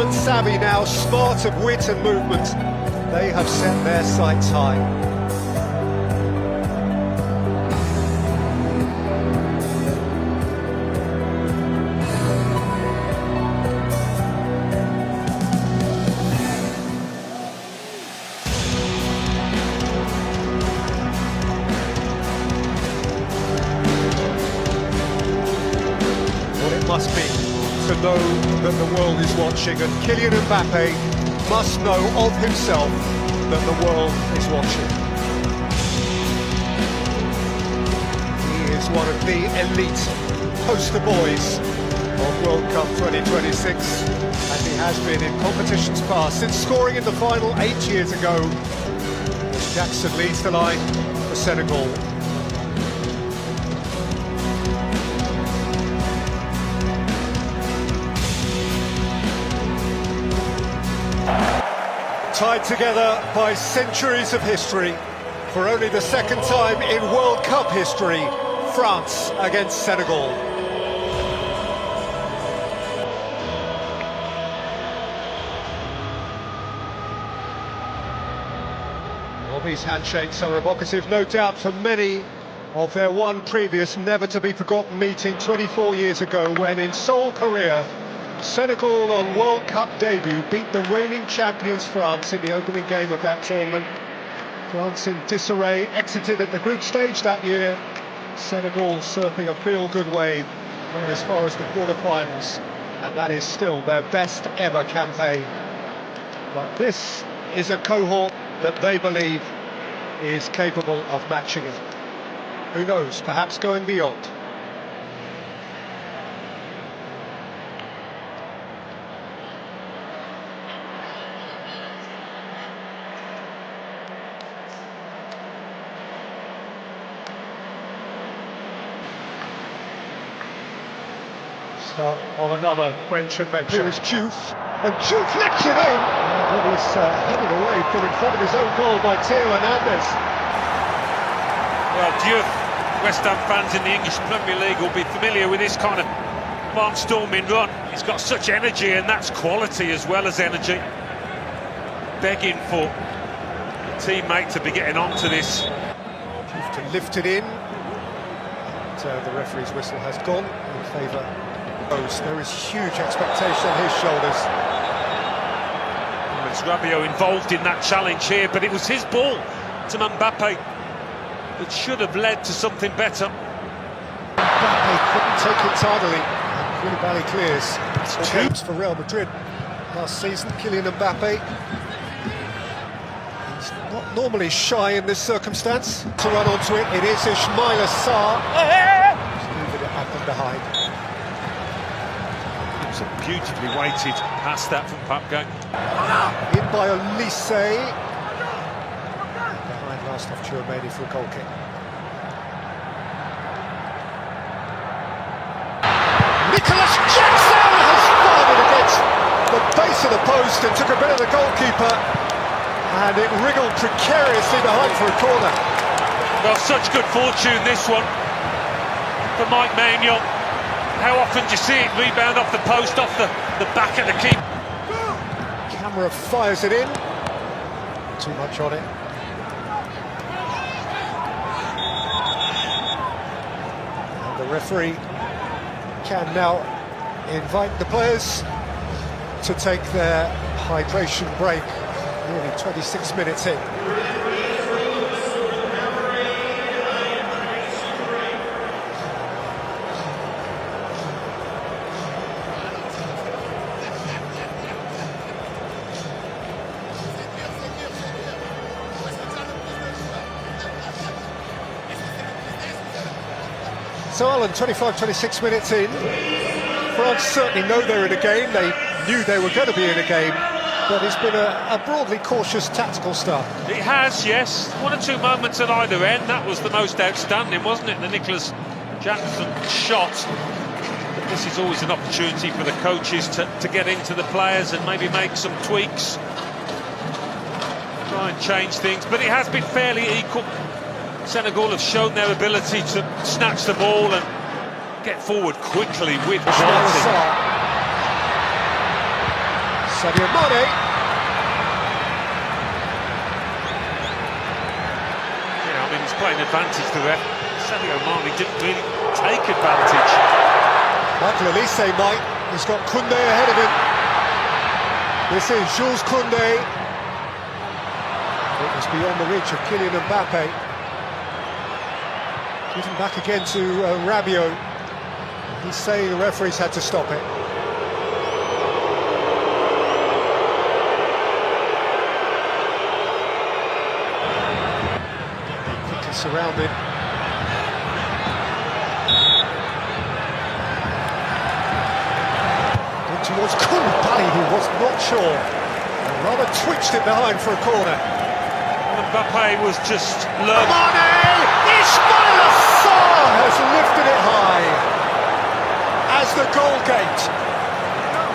Instrument savvy now, smart of wit and movement. They have set their sights high. What it must be to know that the world is watching, and Kylian Mbappe must know of himself that the world is watching. He is one of the elite poster boys of World Cup 2026, and he has been in competitions past, since scoring in the final 8 years ago as Jackson leads the line for Senegal. Tied together by centuries of history, for only the second time in World Cup history, France against Senegal. Well, these handshakes are evocative, no doubt, for many of their one previous never-to-be-forgotten meeting 24 years ago, when in Seoul, Korea, Senegal on World Cup debut beat the reigning champions France in the opening game of that tournament. France in disarray exited at the group stage that year. Senegal surfing a feel-good wave as far as the quarter-finals, and that is still their best ever campaign. But this is a cohort that they believe is capable of matching it. Who knows, perhaps going beyond. On another French adventure. Here is Diouf, and Diouf flicks it in! And he's headed away from in front of his own goal by Theo Hernandez. Well, Diouf, West Ham fans in the English Premier League will be familiar with this kind of barnstorming run. He's got such energy, and that's quality as well as energy. Begging for a teammate to be getting onto this. Diouf to lift it in. And, the referee's whistle has gone in favour. There is huge expectation on his shoulders. It's Rabiot involved in that challenge here, but it was his ball to Mbappe that should have led to something better. Mbappe couldn't take it tidily, and Koulibaly clears. It's games for Real Madrid last season. Kylian Mbappe, he's not normally shy in this circumstance. To run onto it, it is Ismaila Sarr. Just leaving it up and behind. A beautifully weighted past that from Papgay. In by Olise. Behind last off Chouameni for a goal kick. Nicholas Jackson has fired it against the base of the post and took a bit of the goalkeeper, and it wriggled precariously behind for a corner. Well, such good fortune this one for Mike Maignan. How often do you see it rebound off the post, off the back of the keeper? Camera fires it in. Too much on it. And the referee can now invite the players to take their hydration break. Nearly 26 minutes in. So Alan, 25-26 minutes in, France certainly know they're in a game. They knew they were going to be in a game, but it's been a broadly cautious tactical start. It has, yes. One or two moments at either end. That was the most outstanding, wasn't it? The Nicholas Jackson shot. But this is always an opportunity for the coaches to get into the players and maybe make some tweaks. Try and change things, but it has been fairly equal. Senegal have shown their ability to snatch the ball and get forward quickly with quality. Sadio Mane. Yeah, I mean, he's playing advantage to that. Sadio Mane didn't really take advantage. Michael Elise might. He's got Koundé ahead of him. This is Jules Koundé. It was beyond the reach of Kylian Mbappe. Given back again to Rabiot. He's saying the referees had to stop it. Quickly surrounded. In towards Koulibaly, who was not sure. And rather twitched it behind for a corner. Mbappe was just learning. Mane! Ismail Assar has lifted it high as the goal gate.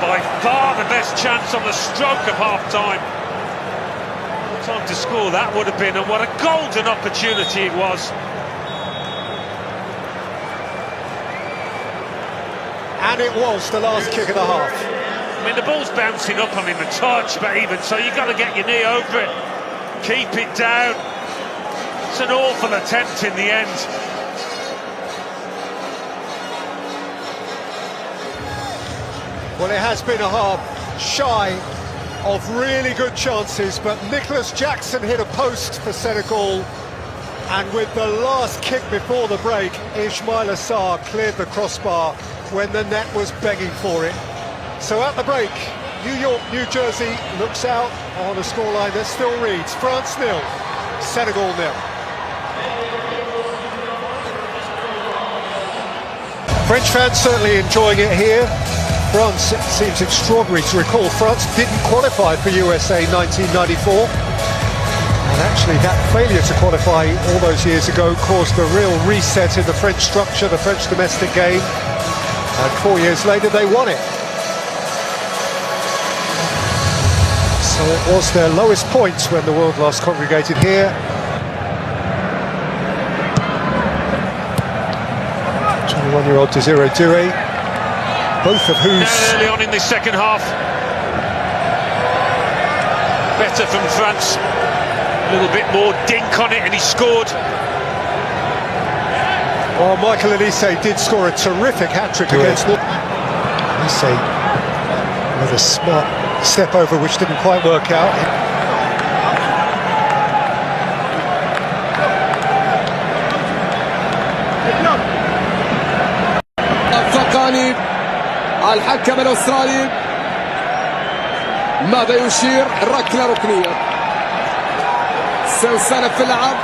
By far the best chance on the stroke of half-time. What time to score that would have been, and what a golden opportunity it was. And it was the last kick of the half. I mean, the ball's bouncing up on him a touch, but even so, you've got to get your knee over it. Keep it down. It's an awful attempt in the end. Well, it has been a half shy of really good chances, but Nicholas Jackson hit a post for Senegal, and with the last kick before the break, Ismail Assar cleared the crossbar when the net was begging for it. So at the break, New York, New Jersey looks out on a scoreline that still reads France 0, Senegal 0. French fans certainly enjoying it here. France, it seems extraordinary to recall, France didn't qualify for USA 1994. And actually that failure to qualify all those years ago caused a real reset in the French structure, the French domestic game. And 4 years later they won it. So it was their lowest points when the world last congregated here. 21-year-old Desiree Doué, both of whose... Early on in this second half. Better from France. A little bit more dink on it and he scored. Well, Michael Elise did score a terrific hat-trick against North. Elise with a smart step over which didn't quite work out. الثقاني الحكم الأسترالي ماذا يشير؟ ركلة ركنية سنسنة في اللعب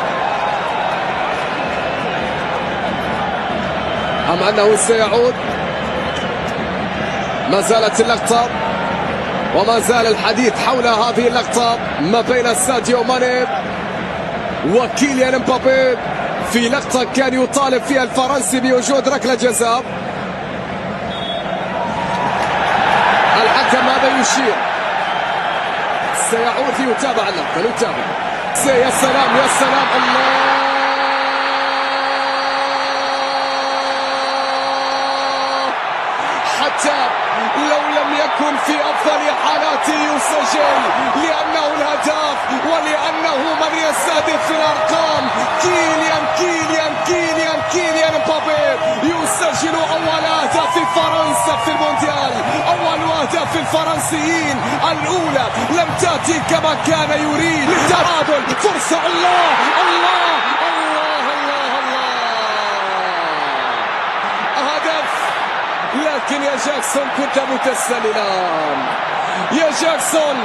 أم أنه سيعود؟ ما زالت اللقطة وما زال الحديث حول هذه اللقطة ما بين ساديو ماني وكيليان مبابي في لقطة كان يطالب فيها الفرنسي بوجود ركلة جزاء. الحكم ماذا يشير؟ سيعود ليتابع اللقطة. نتابع. يا سلام يا سلام الله حتى لو لم يكن في أفضل حالاته يسجل لأنه الهداف ولأنه من يستهدف في الأرقام. كيليان مبابي يسجل أول أهداف فرنسا في المونديال، أول أهداف الفرنسيين الأولى لم تأتي كما كان يريد. للتعادل فرصة. الله الله الله الله الله هدف. لكن يا جاكسون كنت متسللا، يا جاكسون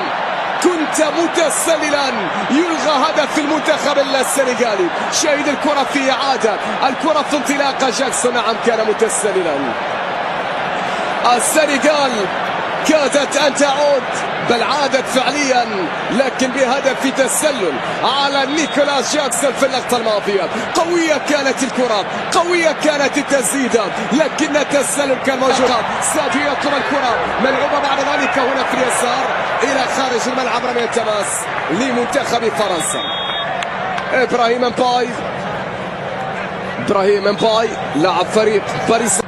كنت متسللا. يلغى هدف المنتخب السنغالي. شاهد الكرة في إعادة، الكرة في انطلاقة. جاكسون نعم كان متسللا. السنغال كادت أن تعود، بل عادت فعليا، لكن بهدف تسلل على نيكولاس جاكسون في اللقطة الماضية. قوية كانت الكرة، قوية كانت التسديدة، لكن التسلل كان موجود. ساديو يطلب الكرة ملعوبة بعد ذلك هنا في اليسار إلى خارج الملعب. رمي التماس لمنتخب فرنسا. إبراهيم مباي لاعب فريق باريس.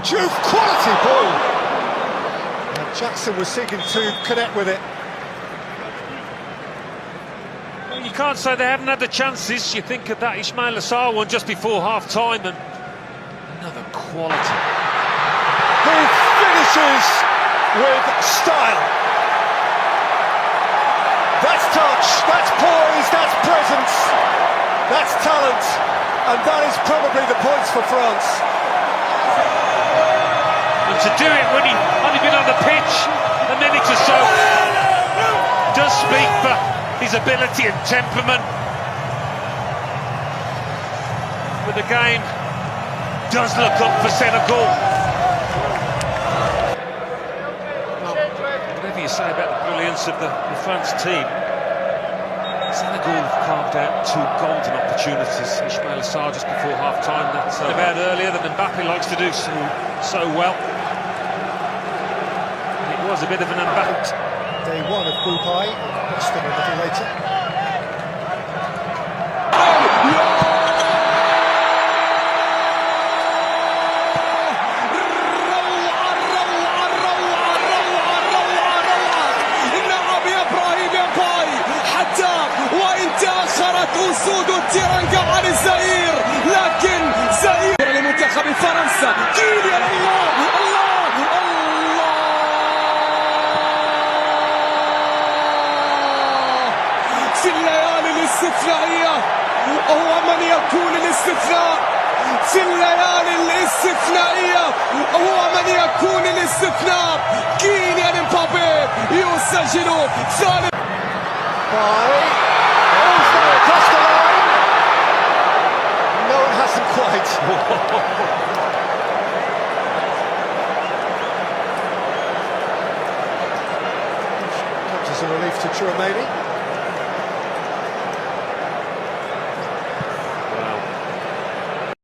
Juve quality ball. Jackson was seeking to connect with it. Well, you can't say they haven't had the chances. You think of that Ismail Assar one just before half-time, and another quality. He finishes with style. That's touch, that's poise, that's presence, that's talent, and that is probably the points for France. And to do it when he'd only been on the pitch a minute or so does speak for his ability and temperament. But the game does look up for Senegal. Whatever you say about the brilliance of the France team, Senegal have carved out two golden opportunities. Ismail Assar just before half-time, that's about earlier than Mbappe likes to do so well. It was a bit of an Mbappe. Day one of Group I, Boston a little later. أسود التيرانجا عن الزئير، لكن زئير لمنتخب فرنسا. كيليان الله الله الله، في الليالي الاستثنائية هو من يكون الاستثناء، في الليالي الاستثنائية هو من يكون الاستثناء. كيليان امبابي يسجل ثالث. Crossed the line. No, it hasn't quite. Comes as a relief to Chouameni.